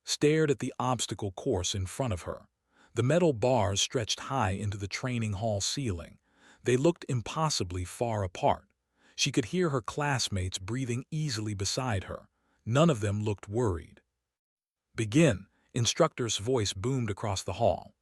stared at the obstacle course in front of her. The metal bars stretched high into the training hall ceiling. They looked impossibly far apart. She could hear her classmates breathing easily beside her. None of them looked worried. "Begin," instructor's voice boomed across the hall.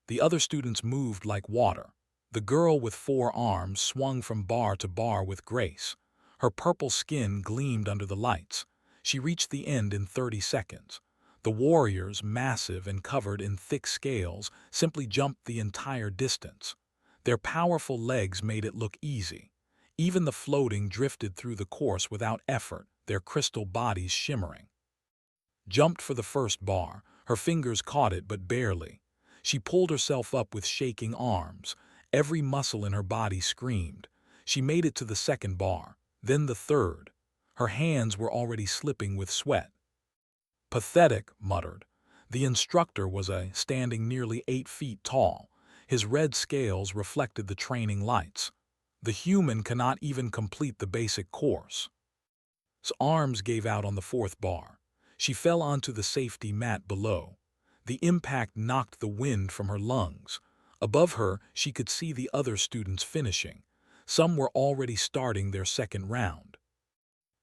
The other students moved like water. The girl with 4 arms swung from bar to bar with grace. Her purple skin gleamed under the lights. She reached the end in 30 seconds. The warriors, massive and covered in thick scales, simply jumped the entire distance. Their powerful legs made it look easy. Even the floating drifted through the course without effort, their crystal bodies shimmering. Jumped for the first bar. Her fingers caught it, but barely. She pulled herself up with shaking arms. Every muscle in her body screamed. She made it to the second bar, then the third. Her hands were already slipping with sweat. "Pathetic," muttered. The instructor was standing nearly 8 feet tall. His red scales reflected the training lights. "The human cannot even complete the basic course." His arms gave out on the 4th bar. She fell onto the safety mat below. The impact knocked the wind from her lungs. Above her, she could see the other students finishing. Some were already starting their second round.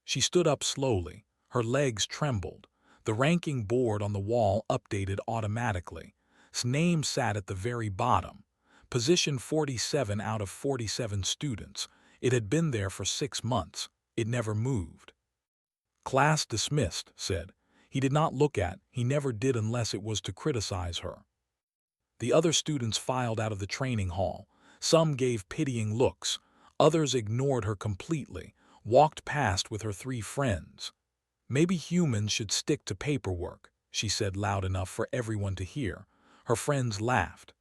She stood up slowly. Her legs trembled. The ranking board on the wall updated automatically. His name sat at the very bottom. Position 47 out of 47 students. It had been there for 6 months. It never moved. "Class dismissed," said. He did not look at, he never did unless it was to criticize her. The other students filed out of the training hall. Some gave pitying looks. Others ignored her completely, walked past with her 3 friends. "Maybe humans should stick to paperwork," she said loud enough for everyone to hear. Her friends laughed.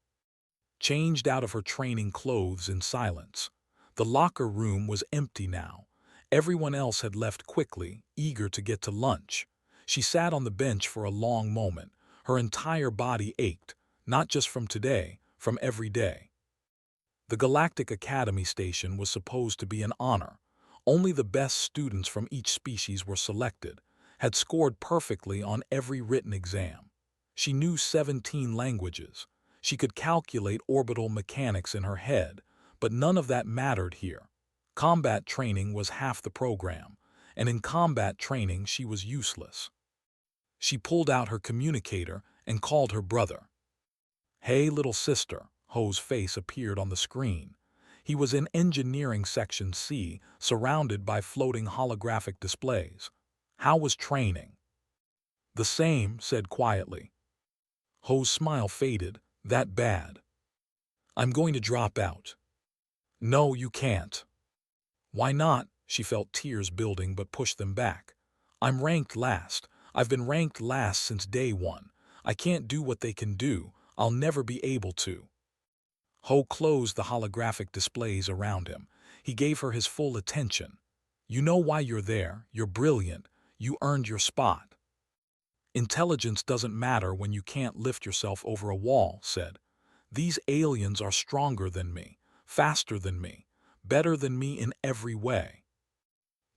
Changed out of her training clothes in silence. The locker room was empty now. Everyone else had left quickly, eager to get to lunch. She sat on the bench for a long moment. Her entire body ached, not just from today, from every day. The Galactic Academy station was supposed to be an honor. Only the best students from each species were selected, had scored perfectly on every written exam. She knew 17 languages. She could calculate orbital mechanics in her head, but none of that mattered here. Combat training was half the program, and in combat training she was useless. She pulled out her communicator and called her brother. "Hey, little sister." Ho's face appeared on the screen. He was in Engineering Section C, surrounded by floating holographic displays. "How was training?" "The same," said quietly. Ho's smile faded. "That bad?" "I'm going to drop out." "No, you can't." "Why not?" She felt tears building but pushed them back. "I'm ranked last. I've been ranked last since day 1. I can't do what they can do. I'll never be able to." Ho closed the holographic displays around him. He gave her his full attention. "You know why you're there. You're brilliant. You earned your spot." "Intelligence doesn't matter when you can't lift yourself over a wall," said. "These aliens are stronger than me, faster than me, better than me in every way."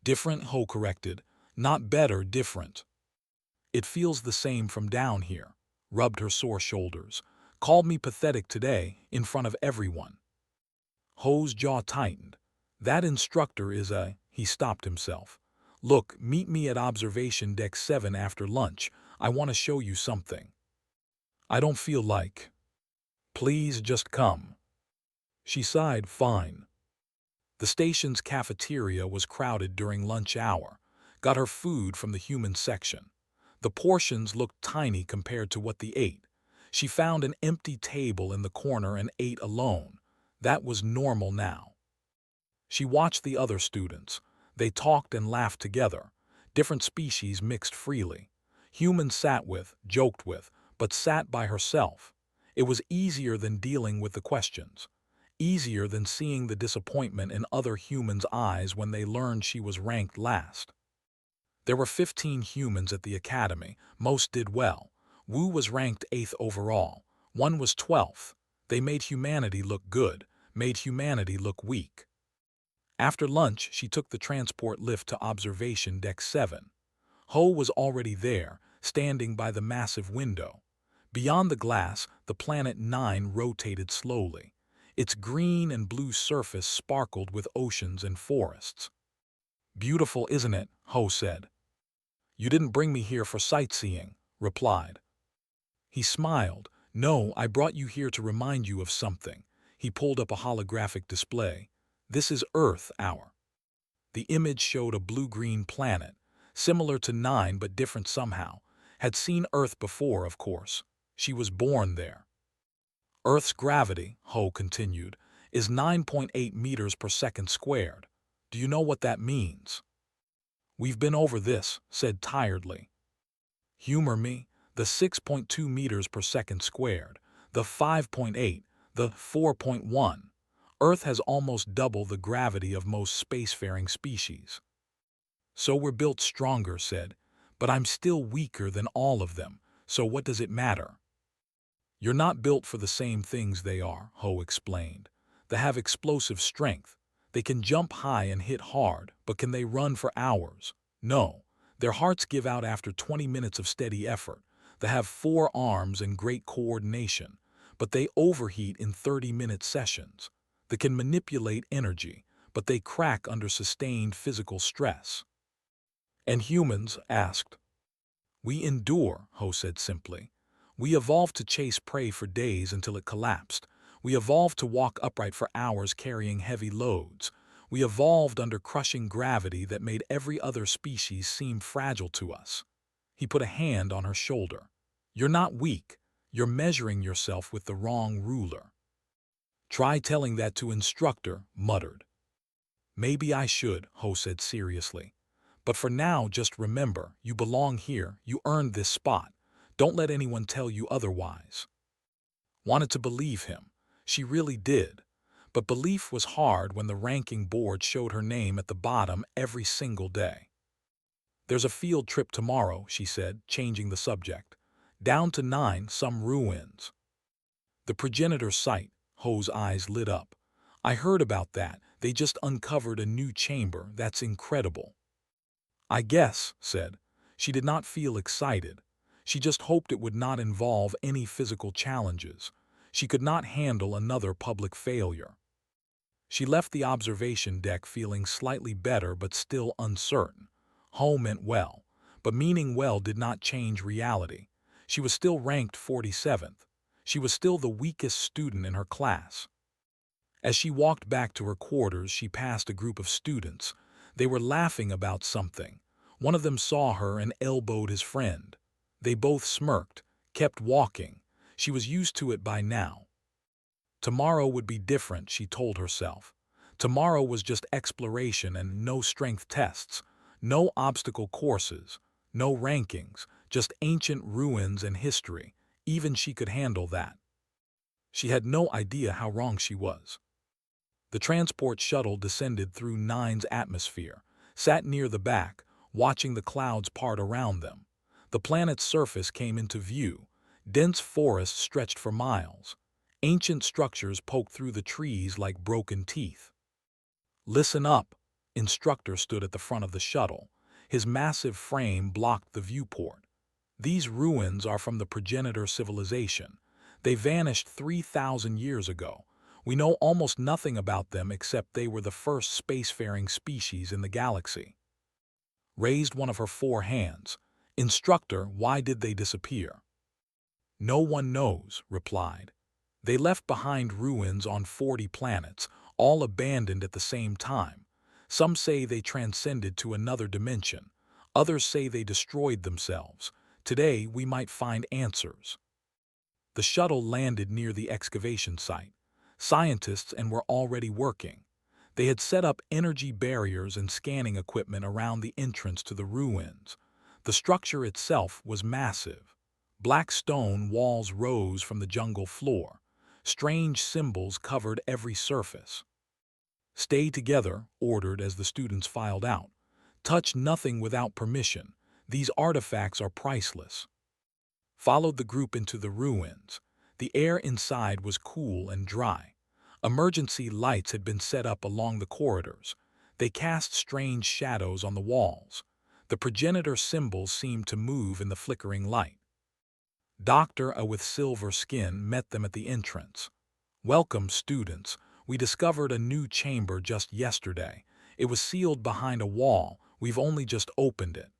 "Different," Ho corrected. "Not better, different." "It feels the same from down here," rubbed her sore shoulders. "Called me pathetic today, in front of everyone." Ho's jaw tightened. "That instructor is a—" He stopped himself. "Look, meet me at Observation Deck 7 after lunch. I want to show you something." "I don't feel like." "Please just come." She sighed. "Fine." The station's cafeteria was crowded during lunch hour. Got her food from the human section. The portions looked tiny compared to what they ate. She found an empty table in the corner and ate alone. That was normal now. She watched the other students. They talked and laughed together. Different species mixed freely. Humans sat with, joked with, but sat by herself. It was easier than dealing with the questions. Easier than seeing the disappointment in other humans' eyes when they learned she was ranked last. There were 15 humans at the academy. Most did well. Wu was ranked 8th overall. One was 12th. They made humanity look good, made humanity look weak. After lunch, she took the transport lift to Observation Deck 7. Ho was already there, standing by the massive window. Beyond the glass, the planet 9 rotated slowly. Its green and blue surface sparkled with oceans and forests. "Beautiful, isn't it?" Ho said. "You didn't bring me here for sightseeing," replied. He smiled. "No, I brought you here to remind you of something." He pulled up a holographic display. "This is Earth, our." The image showed a blue-green planet, similar to 9 but different somehow. Had seen Earth before, of course. She was born there. "Earth's gravity," Ho continued, "is 9.8 meters per second squared. Do you know what that means?" "We've been over this," said tiredly. "Humor me. The 6.2 meters per second squared, the 5.8, the 4.1. Earth has almost double the gravity of most spacefaring species." "So we're built stronger," said, "but I'm still weaker than all of them, so what does it matter?" "You're not built for the same things they are," Ho explained. "They have explosive strength. They can jump high and hit hard, but can they run for hours? No. Their hearts give out after 20 minutes of steady effort. They have 4 arms and great coordination, but they overheat in 30-minute sessions. They can manipulate energy, but they crack under sustained physical stress." "And humans?" asked. "We endure," Ho said simply. "We evolved to chase prey for days until it collapsed. We evolved to walk upright for hours carrying heavy loads. We evolved under crushing gravity that made every other species seem fragile to us." He put a hand on her shoulder. "You're not weak. You're measuring yourself with the wrong ruler." "Try telling that to instructor," muttered. "Maybe I should," Ho said seriously. "But for now, just remember, you belong here, you earned this spot. Don't let anyone tell you otherwise." Wanted to believe him. She really did. But belief was hard when the ranking board showed her name at the bottom every single day. "There's a field trip tomorrow," she said, changing the subject. "Down to 9, some ruins." "The progenitor site," Ho's eyes lit up. "I heard about that. They just uncovered a new chamber. That's incredible." "I guess," said. She did not feel excited. She just hoped it would not involve any physical challenges. She could not handle another public failure. She left the observation deck feeling slightly better but still uncertain. Ho meant well, but meaning well did not change reality. She was still ranked 47th. She was still the weakest student in her class. As she walked back to her quarters, she passed a group of students. They were laughing about something. One of them saw her and elbowed his friend. They both smirked, kept walking. She was used to it by now. Tomorrow would be different, she told herself. Tomorrow was just exploration and no strength tests, no obstacle courses, no rankings, just ancient ruins and history. Even she could handle that. She had no idea how wrong she was. The transport shuttle descended through 9's atmosphere, sat near the back, watching the clouds part around them. The planet's surface came into view. Dense forests stretched for miles. Ancient structures poked through the trees like broken teeth. "Listen up." Instructor stood at the front of the shuttle. His massive frame blocked the viewport. "These ruins are from the progenitor civilization. They vanished 3,000 years ago. We know almost nothing about them except they were the first spacefaring species in the galaxy." Raised one of her 4 hands. "Instructor, why did they disappear?" "No one knows," replied. "They left behind ruins on 40 planets, all abandoned at the same time. Some say they transcended to another dimension. Others say they destroyed themselves. Today we might find answers." The shuttle landed near the excavation site. Scientists were already working. They had set up energy barriers and scanning equipment around the entrance to the ruins. The structure itself was massive. Black stone walls rose from the jungle floor. Strange symbols covered every surface. "Stay together," ordered as the students filed out. "Touch nothing without permission. These artifacts are priceless." Followed the group into the ruins. The air inside was cool and dry. Emergency lights had been set up along the corridors. They cast strange shadows on the walls. The progenitor symbols seemed to move in the flickering light. Dr. A with silver skin met them at the entrance. "Welcome, students. We discovered a new chamber just yesterday. It was sealed behind a wall. We've only just opened it."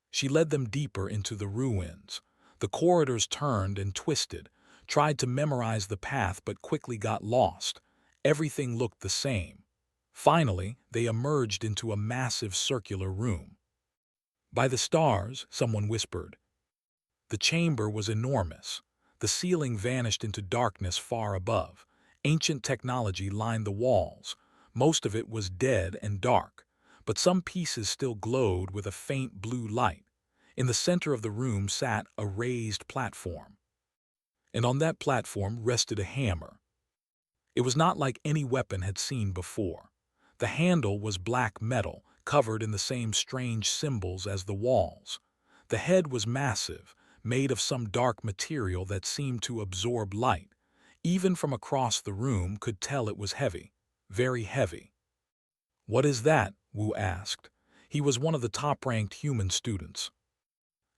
She led them deeper into the ruins. The corridors turned and twisted, tried to memorize the path but quickly got lost. Everything looked the same. Finally, they emerged into a massive circular room. "By the stars," someone whispered. The chamber was enormous. The ceiling vanished into darkness far above. Ancient technology lined the walls. Most of it was dead and dark, but some pieces still glowed with a faint blue light. In the center of the room sat a raised platform, and on that platform rested a hammer. It was not like any weapon had seen before. The handle was black metal, covered in the same strange symbols as the walls. The head was massive, made of some dark material that seemed to absorb light. Even from across the room could tell it was heavy, very heavy. "What is that?" Wu asked. He was one of the top-ranked human students.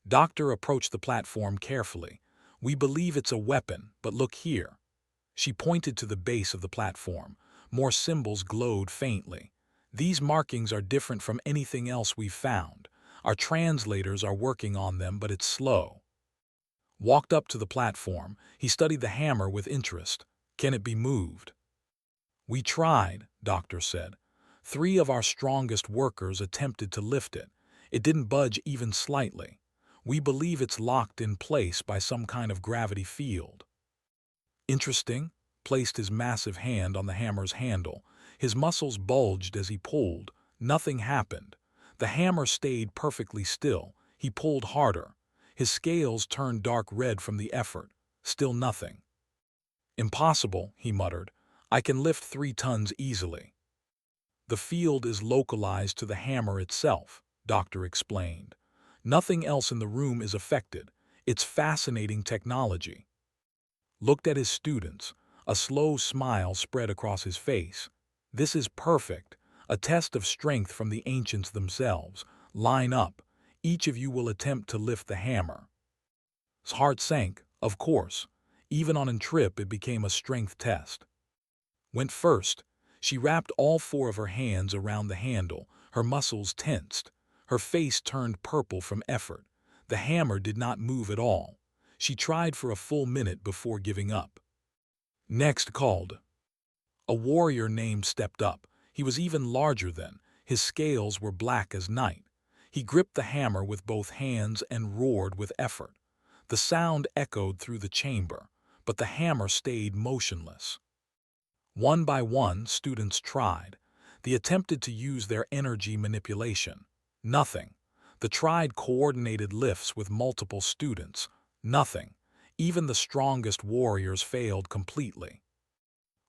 Doctor approached the platform carefully. "We believe it's a weapon, but look here." She pointed to the base of the platform. More symbols glowed faintly. "These markings are different from anything else we've found. Our translators are working on them, but it's slow." Walked up to the platform, he studied the hammer with interest. "Can it be moved?" "We tried," Doctor said. 3 of our strongest workers attempted to lift it. It didn't budge even slightly. We believe it's locked in place by some kind of gravity field." "Interesting," placed his massive hand on the hammer's handle. His muscles bulged as he pulled. Nothing happened. The hammer stayed perfectly still. He pulled harder. His scales turned dark red from the effort. Still nothing. "Impossible," he muttered. "I can lift 3 tons easily." "The field is localized to the hammer itself," Doctor explained. "Nothing else in the room is affected. It's fascinating technology." Looked at his students. A slow smile spread across his face. "This is perfect. A test of strength from the ancients themselves. Line up. Each of you will attempt to lift the hammer." His heart sank, of course. Even on a trip it became a strength test. Went first. She wrapped all 4 of her hands around the handle. Her muscles tensed. Her face turned purple from effort. The hammer did not move at all. She tried for a full minute before giving up. Next called. A warrior named stepped up. He was even larger than. His scales were black as night. He gripped the hammer with both hands and roared with effort. The sound echoed through the chamber, but the hammer stayed motionless. One by one, students tried. They attempted to use their energy manipulation. Nothing. They tried coordinated lifts with multiple students. Nothing. Even the strongest warriors failed completely.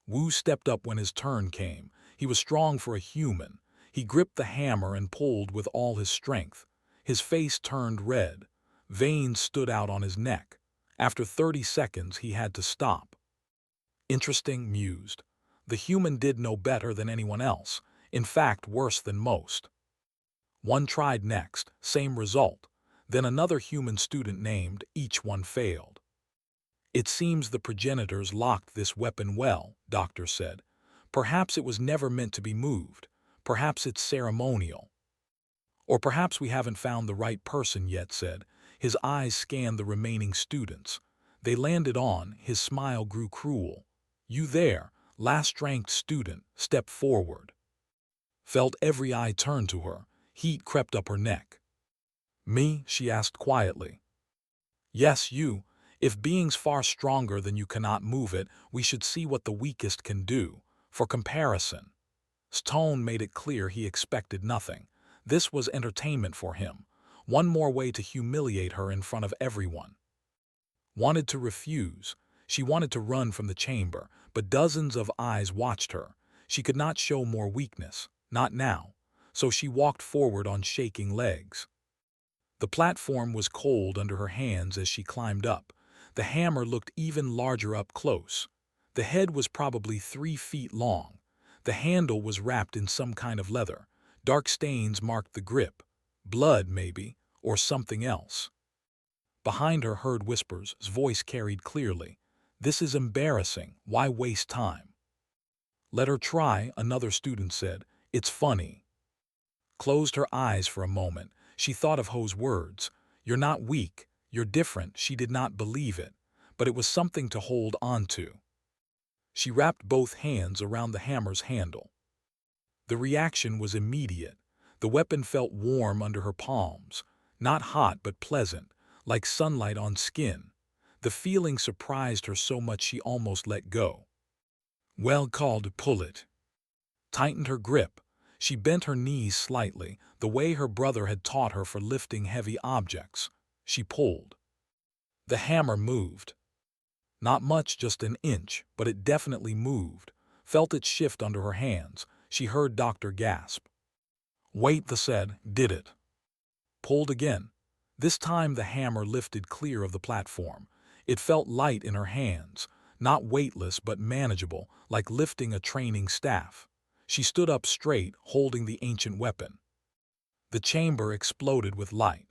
Wu stepped up when his turn came. He was strong for a human. He gripped the hammer and pulled with all his strength. His face turned red. Veins stood out on his neck. After 30 seconds, he had to stop. Interesting, mused. The human did no better than anyone else. In fact, worse than most. One tried next, same result. Then another human student named, each one failed. "It seems the progenitors locked this weapon well," Doctor said. "Perhaps it was never meant to be moved. Perhaps it's ceremonial. Or perhaps we haven't found the right person yet," said. His eyes scanned the remaining students. They landed on, his smile grew cruel. "You there, last-ranked student, step forward." Felt every eye turn to her. Heat crept up her neck. "Me?" she asked quietly. "Yes, you. If beings far stronger than you cannot move it, we should see what the weakest can do. For comparison." His tone made it clear he expected nothing. This was entertainment for him. One more way to humiliate her in front of everyone. Wanted to refuse. She wanted to run from the chamber, but dozens of eyes watched her. She could not show more weakness, not now. So she walked forward on shaking legs. The platform was cold under her hands as she climbed up. The hammer looked even larger up close. The head was probably 3 feet long. The handle was wrapped in some kind of leather. Dark stains marked the grip. Blood, maybe, or something else. Behind her heard whispers, his voice carried clearly. "This is embarrassing. Why waste time?" "Let her try," another student said. "It's funny." Closed her eyes for a moment. She thought of Ho's words. "You're not weak. You're different." She did not believe it, but it was something to hold on to. She wrapped both hands around the hammer's handle. The reaction was immediate. The weapon felt warm under her palms. Not hot, but pleasant, like sunlight on skin. The feeling surprised her so much she almost let go. "Well called, pull it." Tightened her grip. She bent her knees slightly, the way her brother had taught her for lifting heavy objects. She pulled. The hammer moved. Not much, just an inch, but it definitely moved. Felt it shift under her hands. She heard Doctor gasp. "Wait," the said, "did it." Pulled again. This time the hammer lifted clear of the platform. It felt light in her hands, not weightless but manageable, like lifting a training staff. She stood up straight, holding the ancient weapon. The chamber exploded with light.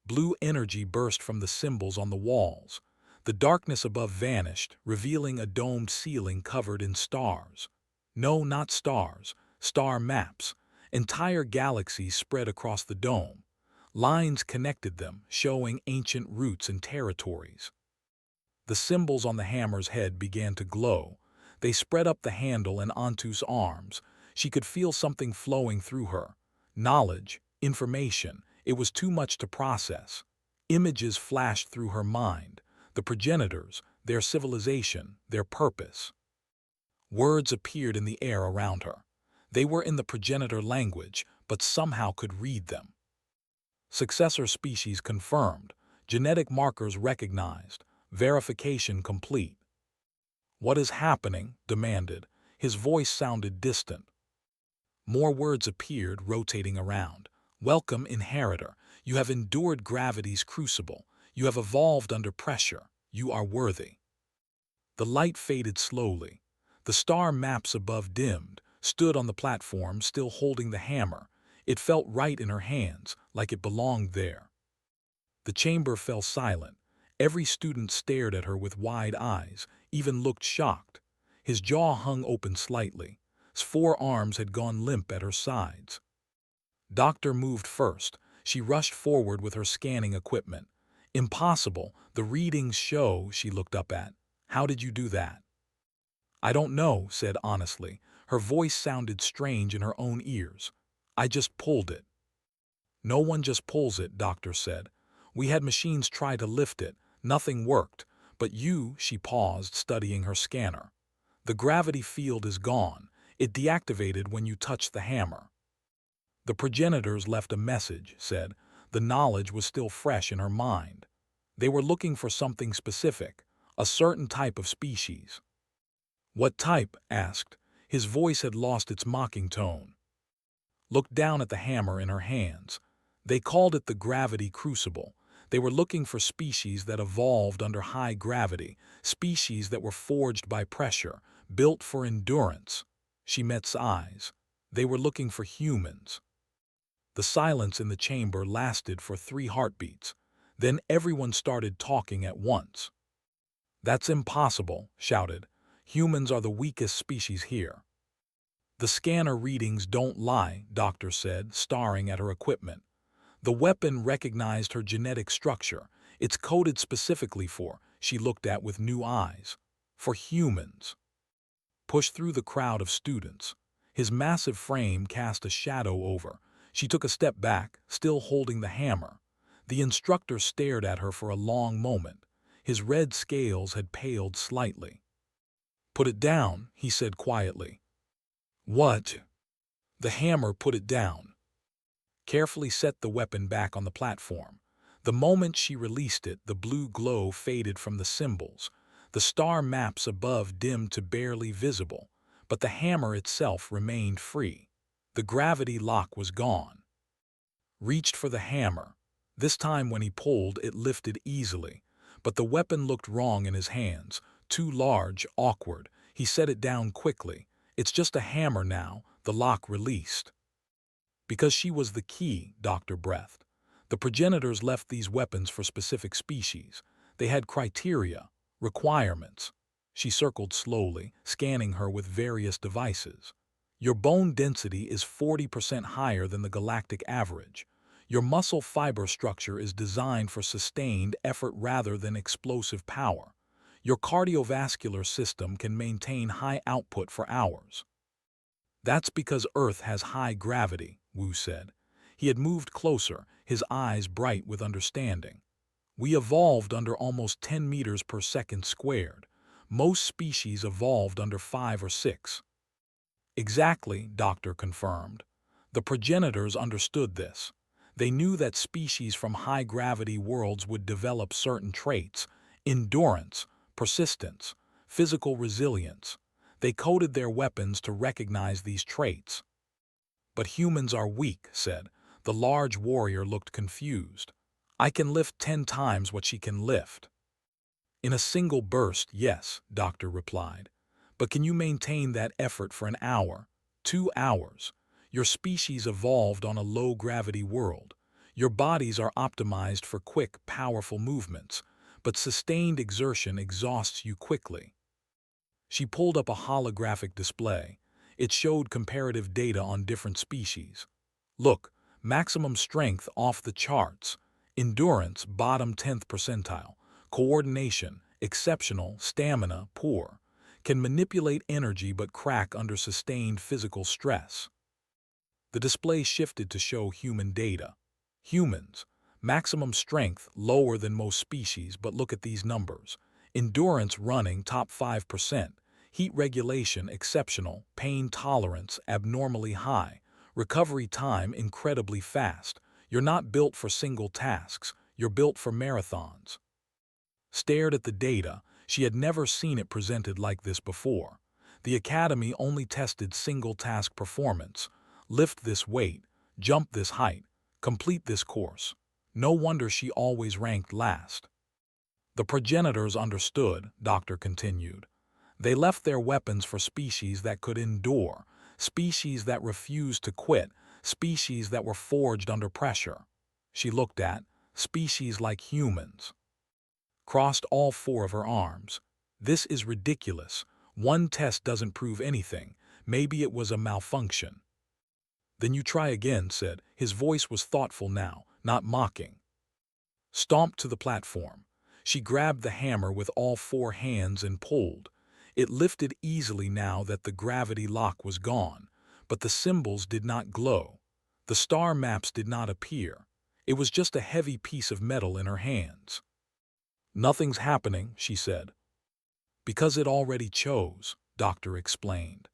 Blue energy burst from the symbols on the walls. The darkness above vanished, revealing a domed ceiling covered in stars. No, not stars, star maps. Entire galaxies spread across the dome. Lines connected them, showing ancient routes and territories. The symbols on the hammer's head began to glow. They spread up the handle and onto his arms. She could feel something flowing through her. Knowledge, information. It was too much to process. Images flashed through her mind. The progenitors, their civilization, their purpose. Words appeared in the air around her. They were in the progenitor language, but somehow could read them. Successor species confirmed. Genetic markers recognized. Verification complete. "What is happening?" demanded. His voice sounded distant. More words appeared, rotating around. "Welcome, inheritor. You have endured gravity's crucible. You have evolved under pressure. You are worthy." The light faded slowly. The star maps above dimmed, stood on the platform, still holding the hammer. It felt right in her hands, like it belonged there. The chamber fell silent. Every student stared at her with wide eyes, even looked shocked. His jaw hung open slightly. His forearms had gone limp at her sides. Doctor moved first. She rushed forward with her scanning equipment. "Impossible. The readings show," she looked up at. "How did you do that?" "I don't know," said honestly. Her voice sounded strange in her own ears. "I just pulled it." "No one just pulls it," Doctor said. "We had machines try to lift it. Nothing worked. But you," she paused, studying her scanner. "The gravity field is gone. It deactivated when you touched the hammer." "The progenitors left a message," said. The knowledge was still fresh in her mind. "They were looking for something specific, a certain type of species." "What type?" asked. His voice had lost its mocking tone. Looked down at the hammer in her hands. "They called it the gravity crucible. They were looking for species that evolved under high gravity, species that were forged by pressure, built for endurance." She met eyes. "They were looking for humans." The silence in the chamber lasted for 3 heartbeats. Then everyone started talking at once. "That's impossible," shouted. "Humans are the weakest species here." "The scanner readings don't lie," Doctor said, staring at her equipment. "The weapon recognized her genetic structure. It's coded specifically for," she looked at with new eyes, "for humans." Pushed through the crowd of students. His massive frame cast a shadow over. She took a step back, still holding the hammer. The instructor stared at her for a long moment. His red scales had paled slightly. "Put it down," he said quietly. "What?" The hammer put it down. Carefully set the weapon back on the platform. The moment she released it, the blue glow faded from the symbols. The star maps above dimmed to barely visible, but the hammer itself remained free. The gravity lock was gone. Reached for the hammer. This time when he pulled, it lifted easily. But the weapon looked wrong in his hands. Too large, awkward. He set it down quickly. "It's just a hammer now." The lock released. Because she was the key, Dr. breathed. The progenitors left these weapons for specific species. They had criteria, requirements. She circled slowly, scanning her with various devices. Your bone density is 40% higher than the galactic average. Your muscle fiber structure is designed for sustained effort rather than explosive power. Your cardiovascular system can maintain high output for hours. That's because Earth has high gravity, Wu said. He had moved closer, his eyes bright with understanding. We evolved under almost 10 meters per second squared. Most species evolved under 5 or 6. Exactly, Doctor confirmed. The progenitors understood this. They knew that species from high-gravity worlds would develop certain traits: endurance, persistence, physical resilience. They coded their weapons to recognize these traits. But humans are weak, said. The large warrior looked confused. I can lift 10 times what she can lift. In a single burst, yes, Doctor replied. But can you maintain that effort for an hour, 2 hours? Your species evolved on a low-gravity world. Your bodies are optimized for quick, powerful movements, but sustained exertion exhausts you quickly. She pulled up a holographic display. It showed comparative data on different species. Look, maximum strength off the charts, endurance bottom 10th percentile, coordination exceptional, stamina poor, can manipulate energy but crack under sustained physical stress. The display shifted to show human data. Humans, maximum strength lower than most species, but look at these numbers. Endurance running top 5%, heat regulation exceptional, pain tolerance abnormally high, recovery time incredibly fast. You're not built for single tasks, you're built for marathons. Stared at the data, she had never seen it presented like this before. The Academy only tested single-task performance. Lift this weight, jump this height, complete this course. No wonder she always ranked last. The progenitors understood, Doctor continued. They left their weapons for species that could endure, species that refused to quit, species that were forged under pressure. She looked at species like humans. Crossed all 4 of her arms. This is ridiculous. One test doesn't prove anything. Maybe it was a malfunction. Then you try again, said. His voice was thoughtful now, not mocking. Stomped to the platform. She grabbed the hammer with all 4 hands and pulled. It lifted easily now that the gravity lock was gone, but the symbols did not glow. The star maps did not appear. It was just a heavy piece of metal in her hands. Nothing's happening, she said. Because it already chose, Doctor explained.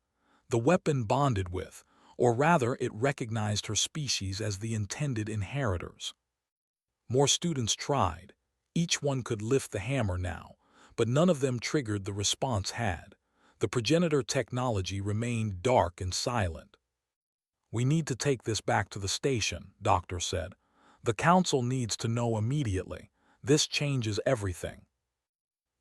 The weapon bonded with, or rather it recognized her species as the intended inheritors. More students tried. Each one could lift the hammer now, but none of them triggered the response had. The progenitor technology remained dark and silent. We need to take this back to the station, Doctor said. The council needs to know immediately. This changes everything.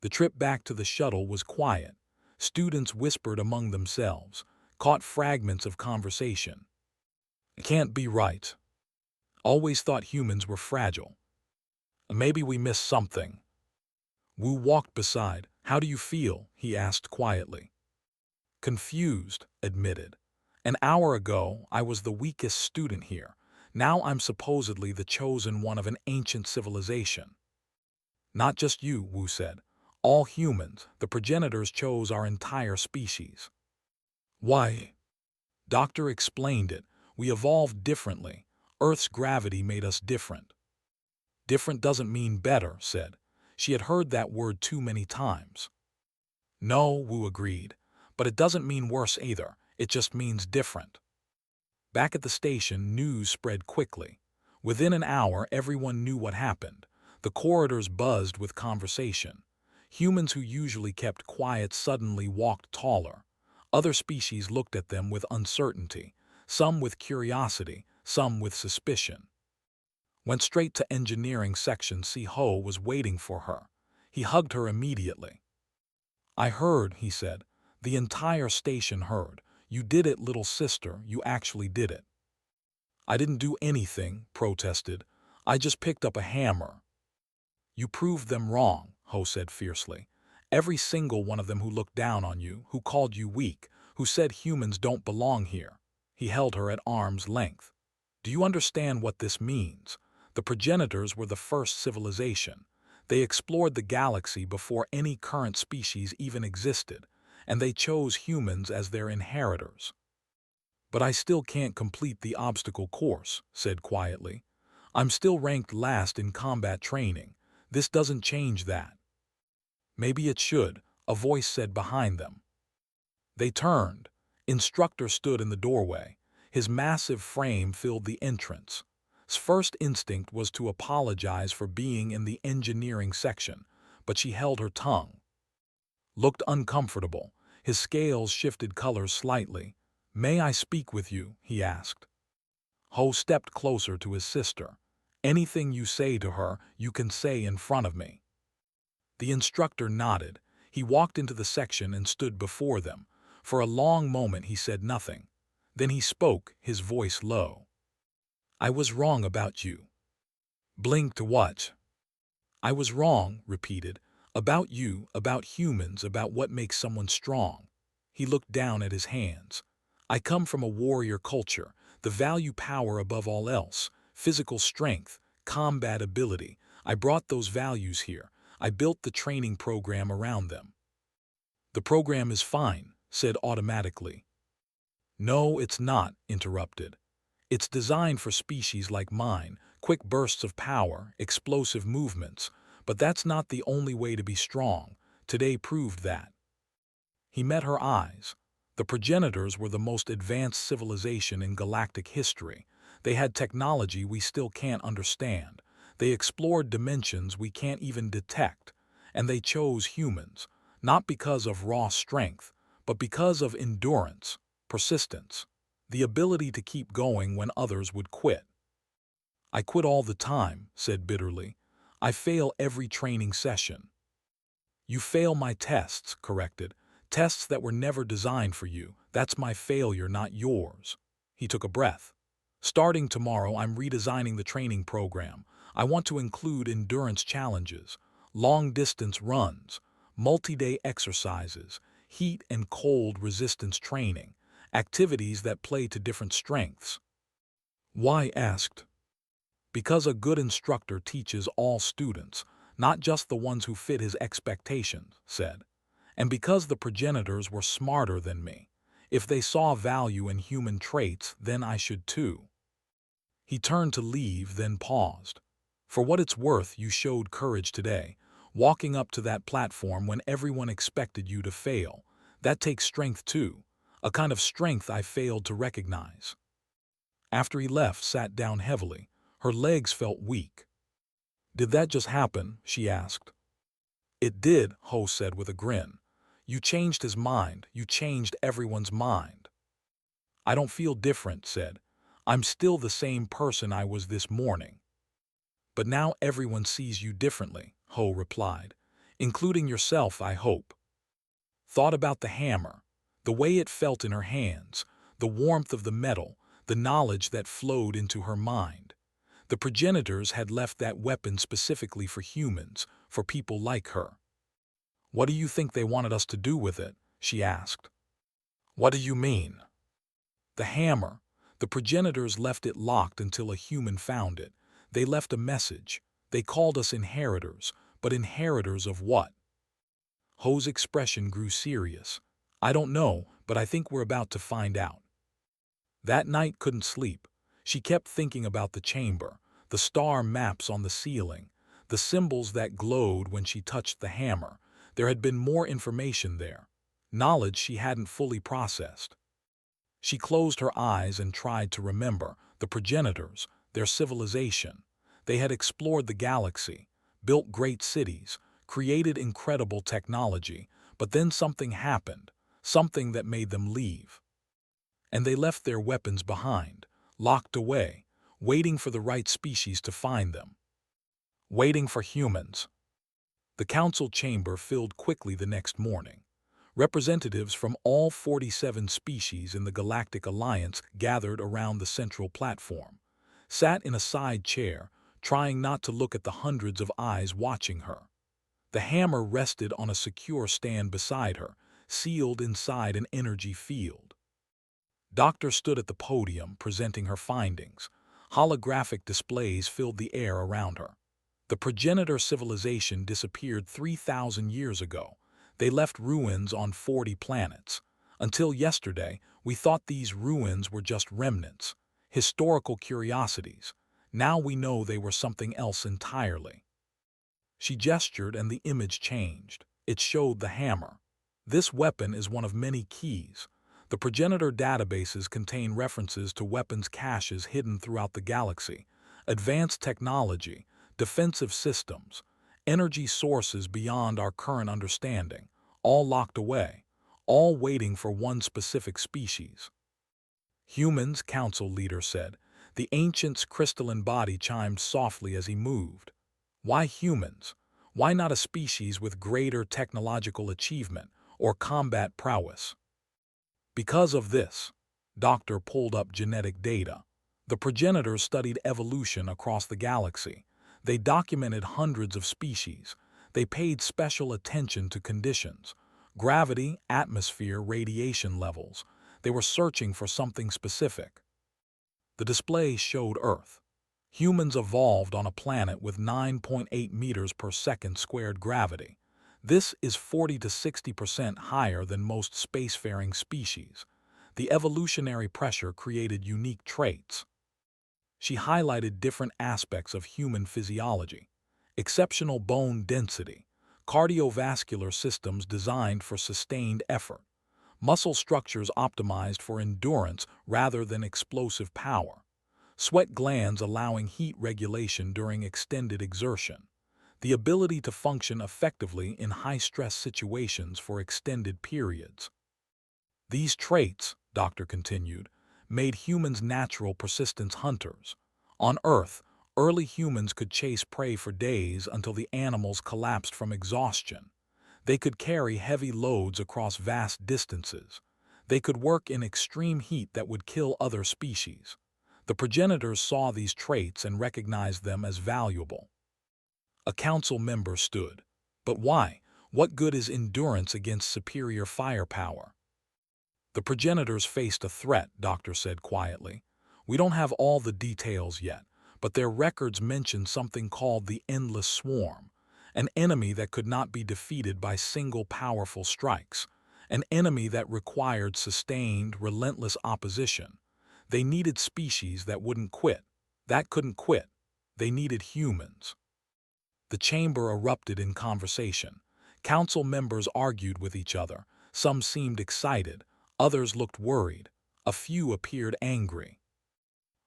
The trip back to the shuttle was quiet. Students whispered among themselves, caught fragments of conversation. It can't be right. Always thought humans were fragile. Maybe we missed something. Wu walked beside. How do you feel? He asked quietly. Confused, admitted. An hour ago, I was the weakest student here. Now I'm supposedly the chosen one of an ancient civilization. Not just you, Wu said. All humans, the progenitors chose our entire species. Why? Doctor explained it. We evolved differently. Earth's gravity made us different. Different doesn't mean better, said. She had heard that word too many times. No, Wu agreed. But it doesn't mean worse either. It just means different. Back at the station, news spread quickly. Within an hour, everyone knew what happened. The corridors buzzed with conversation. Humans who usually kept quiet suddenly walked taller. Other species looked at them with uncertainty, some with curiosity, some with suspicion. Went straight to engineering section. Si-Ho was waiting for her. He hugged her immediately. I heard, he said. The entire station heard. You did it, little sister, you actually did it. I didn't do anything, protested. I just picked up a hammer. You proved them wrong, Ho said fiercely. Every single one of them who looked down on you, who called you weak, who said humans don't belong here. He held her at arm's length. Do you understand what this means? The progenitors were the first civilization. They explored the galaxy before any current species even existed, and they chose humans as their inheritors. But I still can't complete the obstacle course, said quietly. I'm still ranked last in combat training. This doesn't change that. Maybe it should, a voice said behind them. They turned. Instructor stood in the doorway. His massive frame filled the entrance. His first instinct was to apologize for being in the engineering section, but she held her tongue. Looked uncomfortable. His scales shifted colors slightly. May I speak with you? He asked. Ho stepped closer to his sister. Anything you say to her, you can say in front of me. The instructor nodded. He walked into the section and stood before them. For a long moment he said nothing. Then he spoke, his voice low. I was wrong about you. Blinked what? I was wrong, repeated. About you, about humans, about what makes someone strong. He looked down at his hands. I come from a warrior culture, the value power above all else, physical strength, combat ability. I brought those values here. I built the training program around them. The program is fine, said automatically. No, it's not, interrupted. It's designed for species like mine, quick bursts of power, explosive movements, but that's not the only way to be strong. Today proved that. He met her eyes. The progenitors were the most advanced civilization in galactic history. They had technology we still can't understand. They explored dimensions we can't even detect. And they chose humans, not because of raw strength, but because of endurance, persistence, the ability to keep going when others would quit. I quit all the time, said bitterly. I fail every training session. You fail my tests, corrected. Tests that were never designed for you. That's my failure, not yours. He took a breath. Starting tomorrow, I'm redesigning the training program. I want to include endurance challenges, long-distance runs, multi-day exercises, heat and cold resistance training, activities that play to different strengths. Why? Asked. Because a good instructor teaches all students, not just the ones who fit his expectations, said. And because the progenitors were smarter than me. If they saw value in human traits, then I should too. He turned to leave, then paused. For what it's worth, you showed courage today, walking up to that platform when everyone expected you to fail. That takes strength too, a kind of strength I failed to recognize. After he left, sat down heavily. Her legs felt weak. Did that just happen? She asked. It did, Ho said with a grin. You changed his mind. You changed everyone's mind. I don't feel different, said. I'm still the same person I was this morning. But now everyone sees you differently, Ho replied. Including yourself, I hope. Thought about the hammer, the way it felt in her hands, the warmth of the metal, the knowledge that flowed into her mind. The progenitors had left that weapon specifically for humans, for people like her. What do you think they wanted us to do with it? She asked. What do you mean? The hammer. The progenitors left it locked until a human found it. They left a message. They called us inheritors, but inheritors of what? Ho's expression grew serious. I don't know, but I think we're about to find out. That night couldn't sleep. She kept thinking about the chamber, the star maps on the ceiling, the symbols that glowed when she touched the hammer. There had been more information there, knowledge she hadn't fully processed. She closed her eyes and tried to remember the progenitors, their civilization. They had explored the galaxy, built great cities, created incredible technology, but then something happened, something that made them leave. And they left their weapons behind, locked away, waiting for the right species to find them. Waiting for humans. The council chamber filled quickly the next morning. Representatives from all 47 species in the Galactic Alliance gathered around the central platform, sat in a side chair, trying not to look at the hundreds of eyes watching her. The hammer rested on a secure stand beside her, sealed inside an energy field. Doctor stood at the podium presenting her findings. Holographic displays filled the air around her. The progenitor civilization disappeared 3,000 years ago. They left ruins on 40 planets. Until yesterday, we thought these ruins were just remnants, historical curiosities. Now we know they were something else entirely. She gestured and the image changed. It showed the hammer. This weapon is one of many keys. The progenitor databases contain references to weapons caches hidden throughout the galaxy, advanced technology, defensive systems, energy sources beyond our current understanding, all locked away, all waiting for one specific species. Humans, council leader said. The ancient's crystalline body chimed softly as he moved. Why humans? Why not a species with greater technological achievement or combat prowess? Because of this, Doctor pulled up genetic data. The progenitors studied evolution across the galaxy. They documented hundreds of species. They paid special attention to conditions, gravity, atmosphere, radiation levels. They were searching for something specific. The display showed Earth. Humans evolved on a planet with 9.8 meters per second squared gravity. This is 40 to 60% higher than most spacefaring species. The evolutionary pressure created unique traits. She highlighted different aspects of human physiology: exceptional bone density, cardiovascular systems designed for sustained effort, muscle structures optimized for endurance rather than explosive power, sweat glands allowing heat regulation during extended exertion, the ability to function effectively in high-stress situations for extended periods. These traits, Doctor continued, made humans natural persistence hunters. On Earth, early humans could chase prey for days until the animals collapsed from exhaustion. They could carry heavy loads across vast distances. They could work in extreme heat that would kill other species. The progenitors saw these traits and recognized them as valuable. A council member stood. But why? What good is endurance against superior firepower? The progenitors faced a threat, Doctor said quietly. We don't have all the details yet, but their records mention something called the Endless Swarm, an enemy that could not be defeated by single powerful strikes, an enemy that required sustained, relentless opposition. They needed species that wouldn't quit, that couldn't quit. They needed humans. The chamber erupted in conversation. Council members argued with each other. Some seemed excited, others looked worried, a few appeared angry.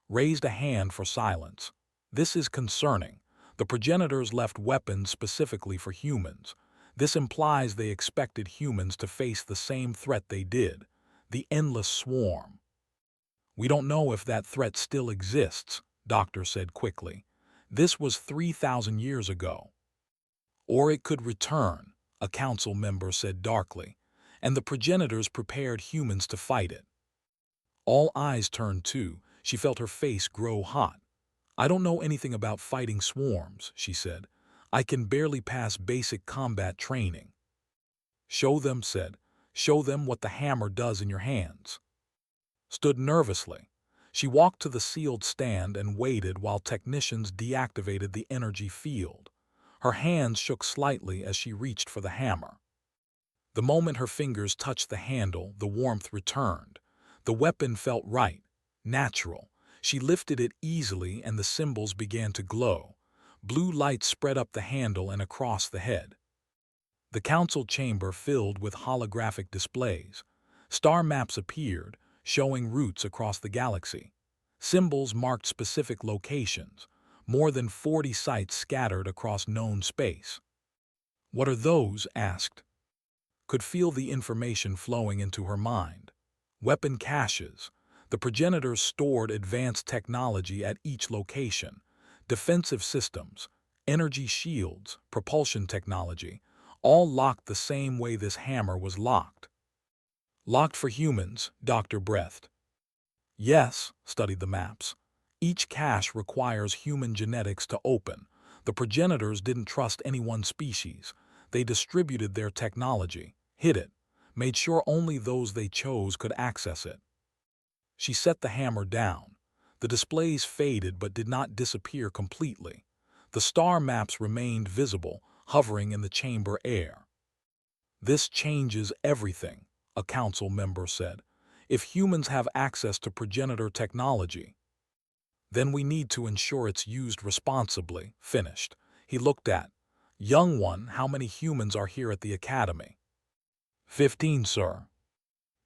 Raised a hand for silence. This is concerning. The progenitors left weapons specifically for humans. This implies they expected humans to face the same threat they did, the Endless Swarm. We don't know if that threat still exists, Doctor said quickly. This was 3,000 years ago. Or it could return, a council member said darkly, and the progenitors prepared humans to fight it. All eyes turned too. She felt her face grow hot. I don't know anything about fighting swarms, she said. I can barely pass basic combat training. Show them, said. Show them what the hammer does in your hands. Stood nervously. She walked to the sealed stand and waited while technicians deactivated the energy field. Her hands shook slightly as she reached for the hammer. The moment her fingers touched the handle, the warmth returned. The weapon felt right, natural. She lifted it easily and the symbols began to glow. Blue light spread up the handle and across the head. The council chamber filled with holographic displays. Star maps appeared, showing routes across the galaxy. Symbols marked specific locations, more than 40 sites scattered across known space. What are those? Asked. Could feel the information flowing into her mind. Weapon caches. The progenitors stored advanced technology at each location. Defensive systems, energy shields, propulsion technology, All locked the same way this hammer was locked. Locked for humans, Dr. breathed. Yes, studied the maps. Each cache requires human genetics to open. The progenitors didn't trust any one species. They distributed their technology, hid it, made sure only those they chose could access it. She set the hammer down. The displays faded but did not disappear completely. The star maps remained visible, hovering in the chamber air. This changes everything, a council member said. If humans have access to progenitor technology, then we need to ensure it's used responsibly. Finished. He looked at. Young one, how many humans are here at the academy? 15, sir.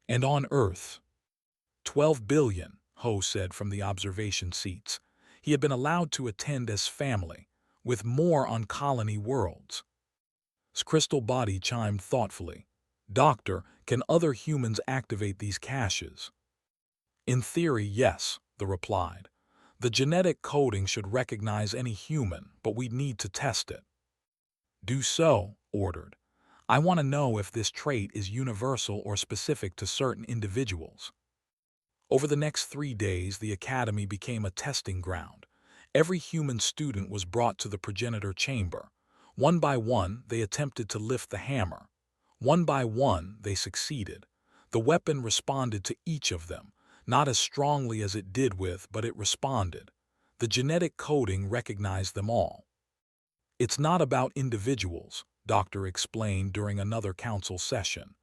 And on Earth? 12 billion, Ho said from the observation seats. He had been allowed to attend as family, with more on colony worlds. His crystal body chimed thoughtfully. Doctor, can other humans activate these caches? In theory, yes, the replied. The genetic coding should recognize any human, but we'd need to test it. Do so, ordered. I want to know if this trait is universal or specific to certain individuals. Over the next 3 days, the academy became a testing ground. Every human student was brought to the progenitor chamber. One by one, they attempted to lift the hammer. One by one, they succeeded. The weapon responded to each of them, not as strongly as it did with, but it responded. The genetic coding recognized them all. It's not about individuals, Doctor explained during another council session.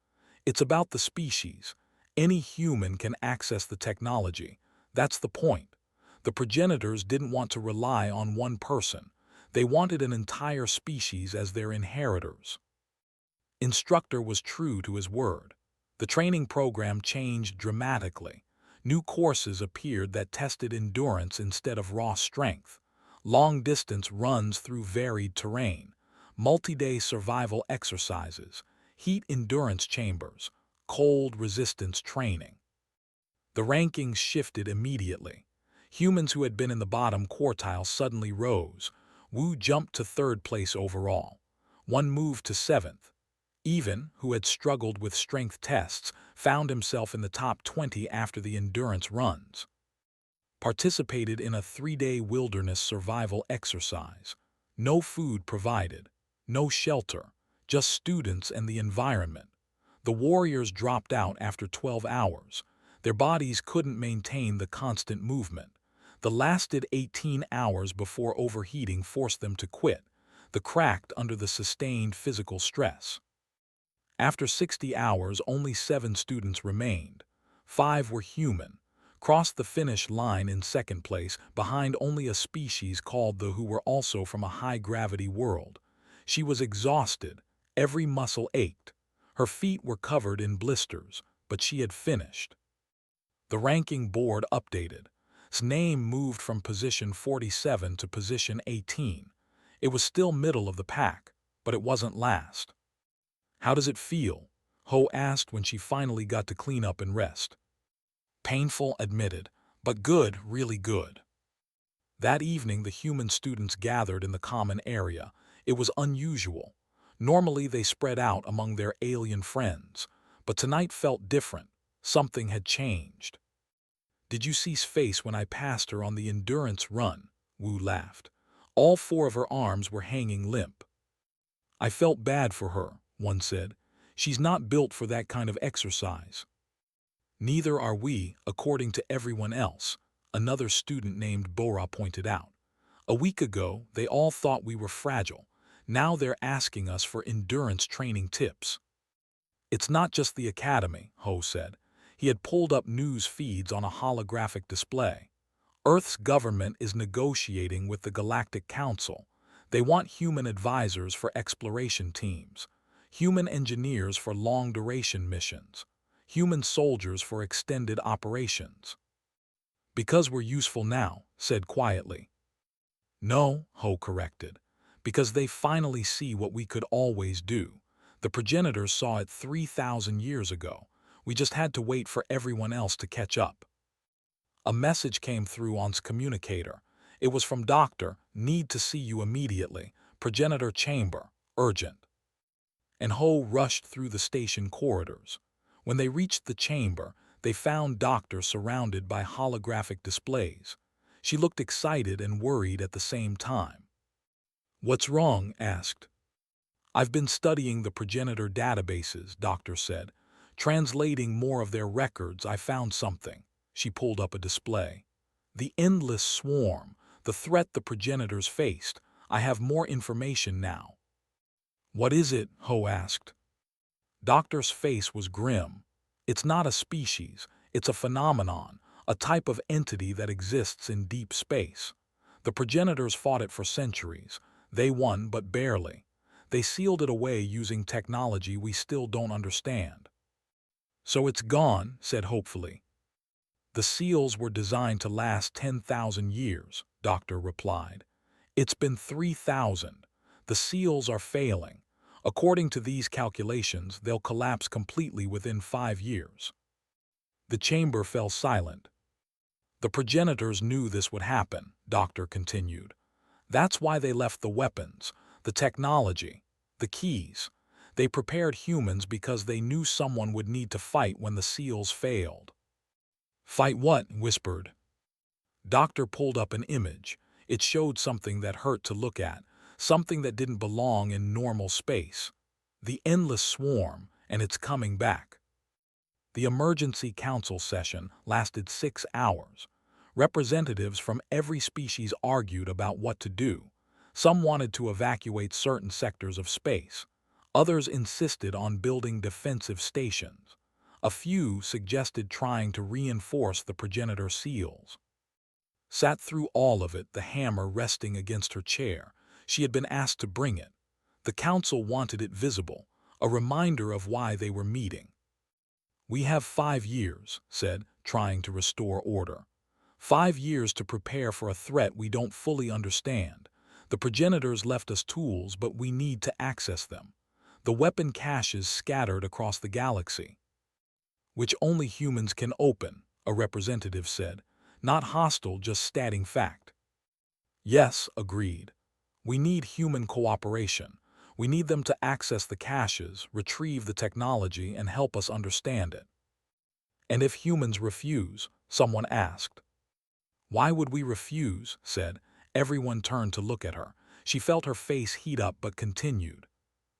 It's about the species. Any human can access the technology. That's the point. The progenitors didn't want to rely on one person. They wanted an entire species as their inheritors. Instructor was true to his word. The training program changed dramatically. New courses appeared that tested endurance instead of raw strength. Long-distance runs through varied terrain, multi-day survival exercises, heat endurance chambers, cold resistance training. The rankings shifted immediately. Humans who had been in the bottom quartile suddenly rose. Wu jumped to 3rd place overall. One moved to 7th. Even, who had struggled with strength tests, found himself in the top 20 after the endurance runs. Participated in a 3-day wilderness survival exercise. No food provided, no shelter, just students and the environment. The warriors dropped out after 12 hours. Their bodies couldn't maintain the constant movement. The lasted 18 hours before overheating forced them to quit. The cracked under the sustained physical stress. After 60 hours, only 7 students remained. 5 were human. Crossed the finish line in 2nd place, behind only a species called the who were also from a high-gravity world. She was exhausted. Every muscle ached. Her feet were covered in blisters, but she had finished. The ranking board updated. His name moved from position 47 to position 18. It was still middle of the pack, but it wasn't last. How does it feel? Ho asked when she finally got to clean up and rest. Painful, admitted, but good, really good. That evening, the human students gathered in the common area. It was unusual. Normally, they spread out among their alien friends, but tonight felt different. Something had changed. Did you see face when I passed her on the endurance run? Wu laughed. All 4 of her arms were hanging limp. I felt bad for her, one said. She's not built for that kind of exercise. Neither are we, according to everyone else, another student named Bora pointed out. A week ago, they all thought we were fragile. Now they're asking us for endurance training tips. It's not just the academy, Ho said. He had pulled up news feeds on a holographic display. Earth's government is negotiating with the Galactic Council. They want human advisors for exploration teams, human engineers for long-duration missions, human soldiers for extended operations. Because we're useful now, said quietly. No, Ho corrected. Because they finally see what we could always do. The progenitors saw it 3,000 years ago. We just had to wait for everyone else to catch up. A message came through on's communicator. It was from Doctor, need to see you immediately. Progenitor chamber, urgent. and Ho rushed through the station corridors. When they reached the chamber, they found Doctor surrounded by holographic displays. She looked excited and worried at the same time. "What's wrong?" asked. "I've been studying the progenitor databases," Doctor said. "Translating more of their records, I found something." She pulled up a display. "The endless swarm, the threat the progenitors faced. I have more information now." "What is it?" Ho asked. Doctor's face was grim. "It's not a species, it's a phenomenon, a type of entity that exists in deep space. The progenitors fought it for centuries. They won, but barely. They sealed it away using technology we still don't understand." "So it's gone," said hopefully. "The seals were designed to last 10,000 years, Doctor replied. It's been 3,000. The seals are failing. According to these calculations, they'll collapse completely within 5 years. The chamber fell silent. "The progenitors knew this would happen," Doctor continued. "That's why they left the weapons, the technology, the keys. They prepared humans because they knew someone would need to fight when the seals failed." "Fight what?" whispered. Doctor pulled up an image. It showed something that hurt to look at, something that didn't belong in normal space. The endless swarm, and it's coming back. The emergency council session lasted 6 hours. Representatives from every species argued about what to do. Some wanted to evacuate certain sectors of space. Others insisted on building defensive stations. A few suggested trying to reinforce the progenitor seals. Sat through all of it, the hammer resting against her chair. She had been asked to bring it. The council wanted it visible, a reminder of why they were meeting. "We have 5 years," said, trying to restore order. 5 years to prepare for a threat we don't fully understand. The progenitors left us tools, but we need to access them. The weapon caches scattered across the galaxy, which only humans can open," a representative said. "Not hostile, just stating fact." "Yes," agreed. "We need human cooperation. We need them to access the caches, retrieve the technology, and help us understand it." "And if humans refuse?" someone asked. "Why would we refuse?" said. Everyone turned to look at her. She felt her face heat up but continued.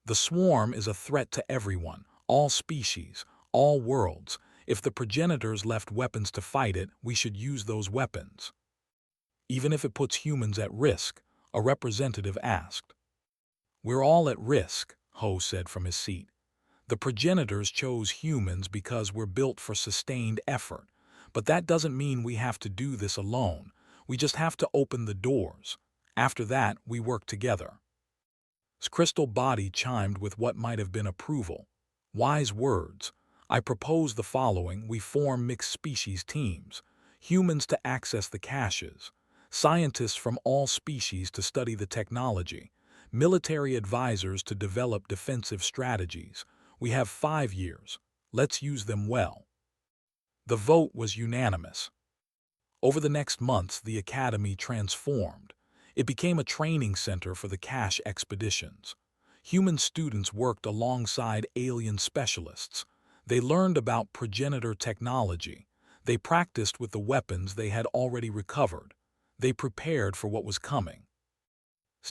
"The swarm is a threat to everyone, all species, all worlds. If the progenitors left weapons to fight it, we should use those weapons." "Even if it puts humans at risk?" a representative asked. "We're all at risk," Ho said from his seat. "The progenitors chose humans because we're built for sustained effort. But that doesn't mean we have to do this alone. We just have to open the doors. After that, we work together." His crystal body chimed with what might have been approval. "Wise words. I propose the following: we form mixed species teams. Humans to access the caches. Scientists from all species to study the technology. Military advisors to develop defensive strategies. We have 5 years. Let's use them well." The vote was unanimous. Over the next months, the academy transformed. It became a training center for the cache expeditions. Human students worked alongside alien specialists. They learned about progenitor technology. They practiced with the weapons they had already recovered. They prepared for what was coming.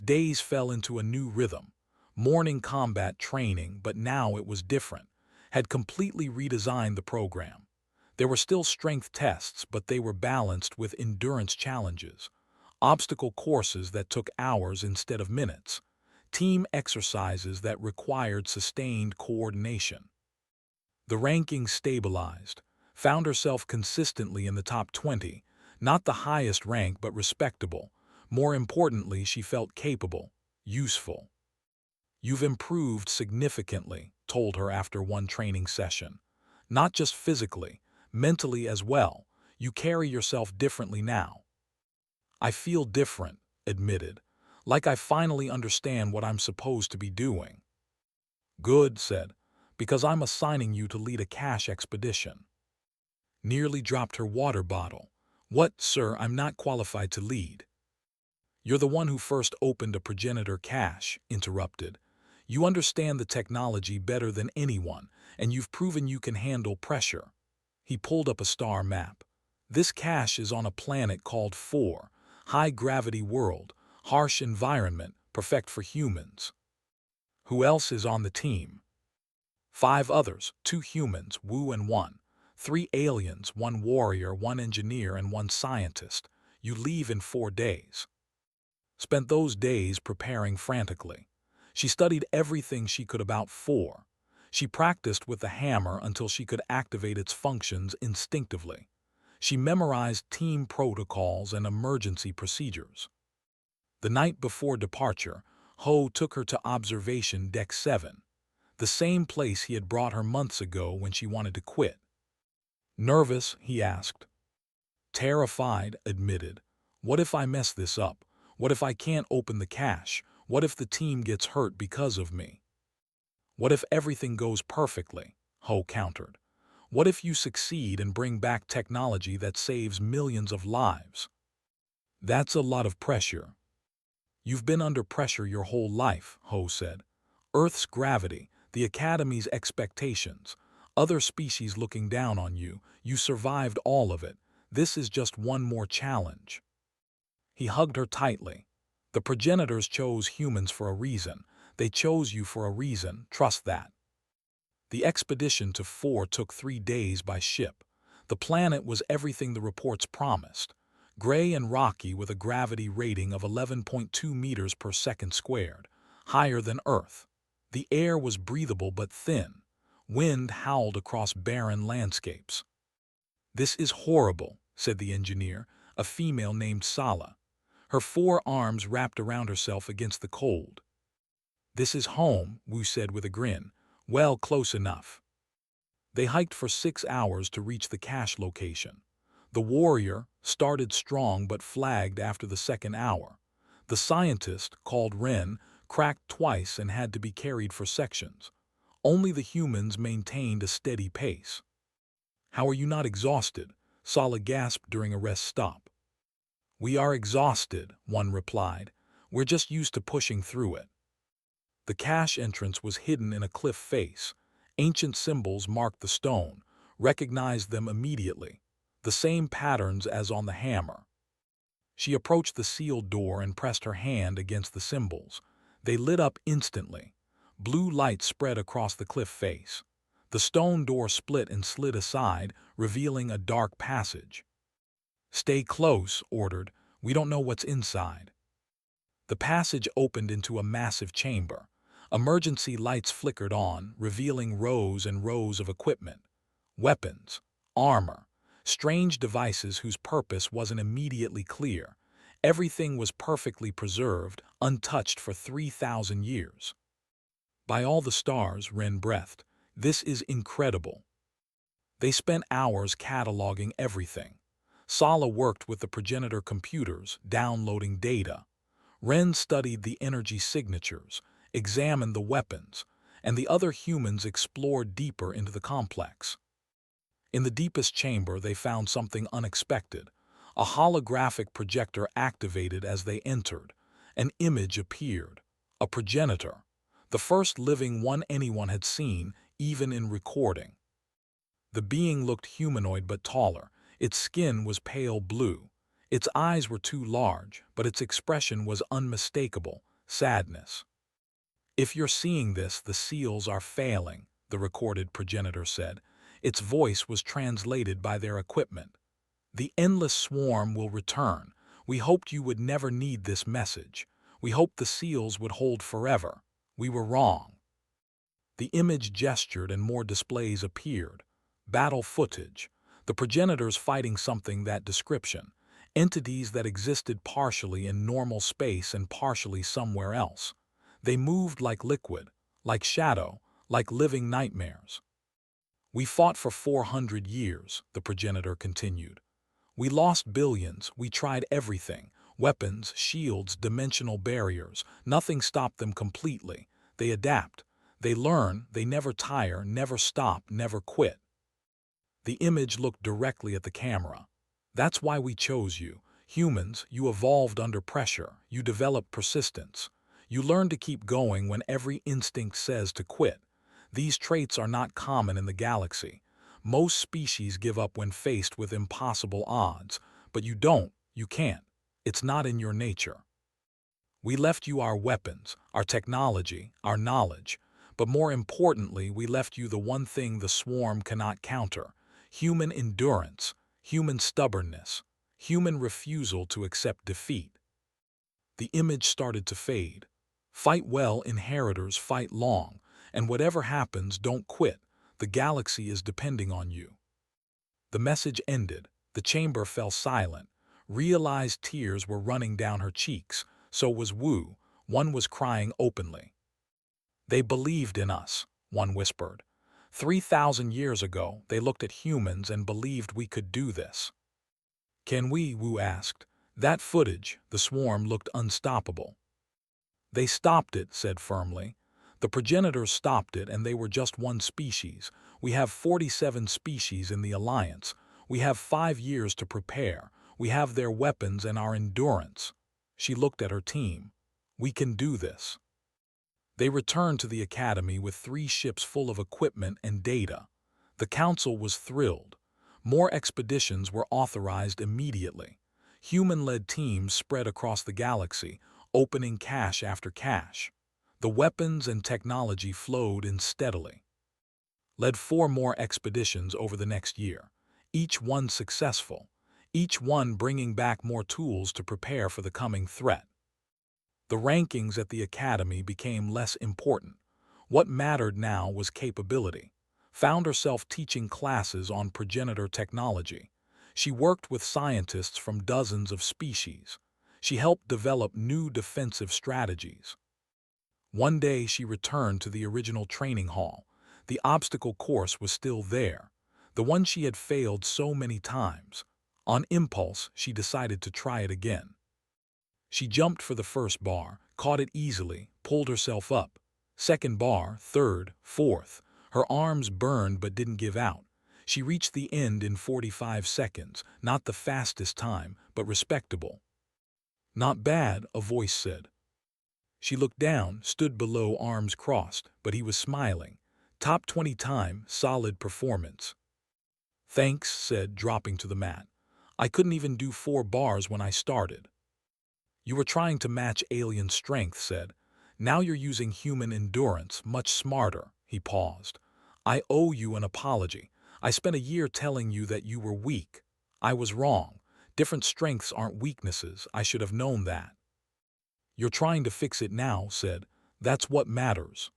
Days fell into a new rhythm. Morning combat training, but now it was different. Had completely redesigned the program. There were still strength tests, but they were balanced with endurance challenges. Obstacle courses that took hours instead of minutes. Team exercises that required sustained coordination. The rankings stabilized. Found herself consistently in the top 20, not the highest rank but respectable. More importantly, she felt capable, useful. "You've improved significantly," told her after one training session. "Not just physically, mentally as well. You carry yourself differently now." "I feel different," admitted. "Like I finally understand what I'm supposed to be doing." "Good," said, "because I'm assigning you to lead a cache expedition." Nearly dropped her water bottle. "What, sir? I'm not qualified to lead." "You're the one who first opened a progenitor cache," interrupted. You understand the technology better than anyone, and you've proven you can handle pressure. He pulled up a star map. This cache is on a planet called 4, high-gravity world, harsh environment, perfect for humans. Who else is on the team? 5 others, 2 humans, Wu and 1. 3 aliens, 1 warrior, 1 engineer, and 1 scientist. You leave in 4 days. Spent those days preparing frantically. She studied everything she could about 4. She practiced with the hammer until she could activate its functions instinctively. She memorized team protocols and emergency procedures. The night before departure, Ho took her to observation deck 7, the same place he had brought her months ago when she wanted to quit. Nervous, he asked. Terrified, admitted. What if I mess this up? What if I can't open the cache? What if the team gets hurt because of me? What if everything goes perfectly? Ho countered. What if you succeed and bring back technology that saves millions of lives? That's a lot of pressure. You've been under pressure your whole life, Ho said. Earth's gravity, the Academy's expectations, other species looking down on you, you survived all of it. This is just one more challenge. He hugged her tightly. The progenitors chose humans for a reason. They chose you for a reason, trust that. The expedition to 4 took 3 days by ship. The planet was everything the reports promised. Gray and rocky with a gravity rating of 11.2 meters per second squared, higher than Earth. The air was breathable but thin. Wind howled across barren landscapes. This is horrible, said the engineer, a female named Sala. Her 4 arms wrapped around herself against the cold. This is home, Wu said with a grin. Well, close enough. They hiked for 6 hours to reach the cache location. The warrior started strong but flagged after the second hour. The scientist, called Ren, cracked twice and had to be carried for sections. Only the humans maintained a steady pace. How are you not exhausted? Sala gasped during a rest stop. We are exhausted, one replied. We're just used to pushing through it. The cache entrance was hidden in a cliff face. Ancient symbols marked the stone, recognized them immediately, the same patterns as on the hammer. She approached the sealed door and pressed her hand against the symbols. They lit up instantly. Blue light spread across the cliff face. The stone door split and slid aside, revealing a dark passage. Stay close, ordered. We don't know what's inside. The passage opened into a massive chamber. Emergency lights flickered on, revealing rows and rows of equipment. Weapons, armor, strange devices whose purpose wasn't immediately clear. Everything was perfectly preserved, untouched for 3,000 years. By all the stars, Ren breathed, this is incredible. They spent hours cataloging everything. Sala worked with the progenitor computers, downloading data. Ren studied the energy signatures, examined the weapons, and the other humans explored deeper into the complex. In the deepest chamber, they found something unexpected. A holographic projector activated as they entered. An image appeared. A progenitor. The first living one anyone had seen, even in recording. The being looked humanoid but taller. Its skin was pale blue. Its eyes were too large, but its expression was unmistakable, sadness. If you're seeing this, the seals are failing, the recorded progenitor said. Its voice was translated by their equipment. The endless swarm will return. We hoped you would never need this message. We hoped the seals would hold forever. We were wrong. The image gestured and more displays appeared. Battle footage. The progenitors fighting something that description. Entities that existed partially in normal space and partially somewhere else. They moved like liquid, like shadow, like living nightmares. We fought for 400 years, the progenitor continued. We lost billions, we tried everything. Weapons, shields, dimensional barriers. Nothing stopped them completely. They adapt. They learn, they never tire, never stop, never quit. The image looked directly at the camera. That's why we chose you. Humans, you evolved under pressure. You developed persistence. You learn to keep going when every instinct says to quit. These traits are not common in the galaxy. Most species give up when faced with impossible odds, but you don't, you can't. It's not in your nature. We left you our weapons, our technology, our knowledge, but more importantly, we left you the one thing the swarm cannot counter: human endurance, human stubbornness, human refusal to accept defeat. The image started to fade. Fight well, inheritors, fight long, and whatever happens, don't quit. The galaxy is depending on you. The message ended. The chamber fell silent. Realized tears were running down her cheeks. So was Wu. One was crying openly. They believed in us, one whispered. 3,000 years ago, they looked at humans and believed we could do this. Can we? Wu asked. That footage, the swarm looked unstoppable. They stopped it, said firmly. The progenitors stopped it, and they were just one species. We have 47 species in the Alliance. We have 5 years to prepare. We have their weapons and our endurance. She looked at her team. We can do this. They returned to the Academy with 3 ships full of equipment and data. The Council was thrilled. More expeditions were authorized immediately. Human-led teams spread across the galaxy, opening cache after cache. The weapons and technology flowed in steadily. Led 4 more expeditions over the next year, each one successful, each one bringing back more tools to prepare for the coming threat. The rankings at the Academy became less important. What mattered now was capability. Found herself teaching classes on progenitor technology. She worked with scientists from dozens of species. She helped develop new defensive strategies. One day she returned to the original training hall. The obstacle course was still there, the one she had failed so many times. On impulse, she decided to try it again. She jumped for the first bar, caught it easily, pulled herself up. Second bar, third, fourth. Her arms burned but didn't give out. She reached the end in 45 seconds, not the fastest time, but respectable. Not bad, a voice said. She looked down, stood below, arms crossed, but he was smiling. Top 20 time, solid performance. Thanks, said, dropping to the mat. I couldn't even do 4 bars when I started. You were trying to match alien strength, said. Now you're using human endurance, much smarter. He paused. I owe you an apology. I spent a year telling you that you were weak. I was wrong. Different strengths aren't weaknesses. I should have known that. You're trying to fix it now, said. That's what matters.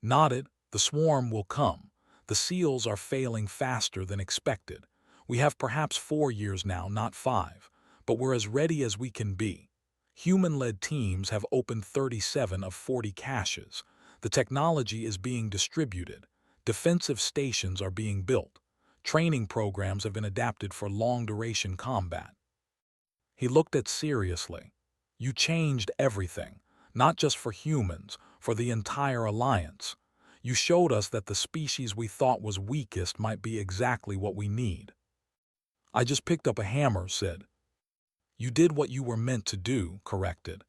Nodded. The swarm will come. The seals are failing faster than expected. We have perhaps 4 years now, not 5, but we're as ready as we can be. Human-led teams have opened 37 of 40 caches. The technology is being distributed. Defensive stations are being built. Training programs have been adapted for long-duration combat. He looked at seriously. You changed everything, not just for humans, for the entire Alliance. You showed us that the species we thought was weakest might be exactly what we need. I just picked up a hammer, said. You did what you were meant to do, corrected.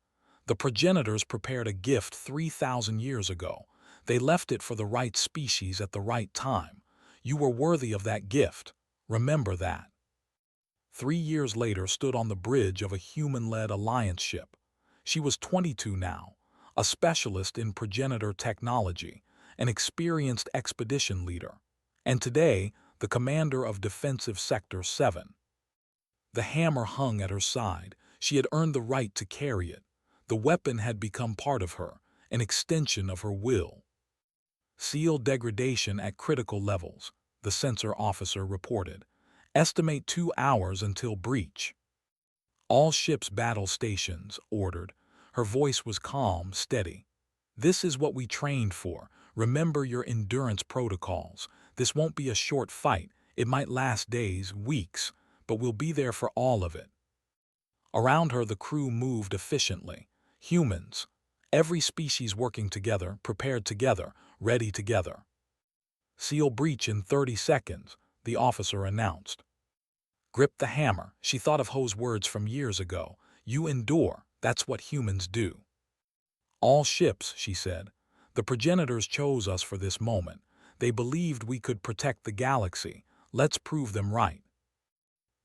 The progenitors prepared a gift 3,000 years ago. They left it for the right species at the right time. You were worthy of that gift. Remember that. 3 years later stood on the bridge of a human-led Alliance ship. She was 22 now, a specialist in progenitor technology, an experienced expedition leader, and today the commander of Defensive Sector 7. The hammer hung at her side. She had earned the right to carry it. The weapon had become part of her, an extension of her will. Seal degradation at critical levels, the sensor officer reported. Estimate 2 hours until breach. All ships battle stations, ordered. Her voice was calm, steady. This is what we trained for. Remember your endurance protocols. This won't be a short fight. It might last days, weeks, but we'll be there for all of it. Around her, the crew moved efficiently. Humans. Every species working together, prepared together, ready together. Seal breach in 30 seconds, the officer announced. Grip the hammer. She thought of Ho's words from years ago. You endure. That's what humans do. All ships, she said. The progenitors chose us for this moment. They believed we could protect the galaxy. Let's prove them right.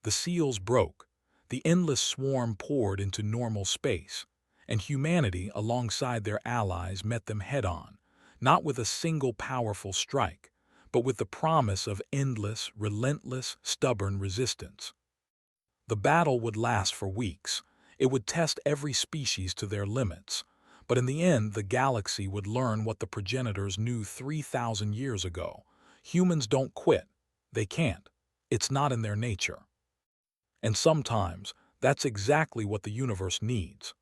The seals broke. The endless swarm poured into normal space, and humanity, alongside their allies, met them head-on, not with a single powerful strike, but with the promise of endless, relentless, stubborn resistance. The battle would last for weeks. It would test every species to their limits. But in the end, the galaxy would learn what the progenitors knew 3,000 years ago. Humans don't quit. They can't. It's not in their nature. And sometimes, that's exactly what the universe needs.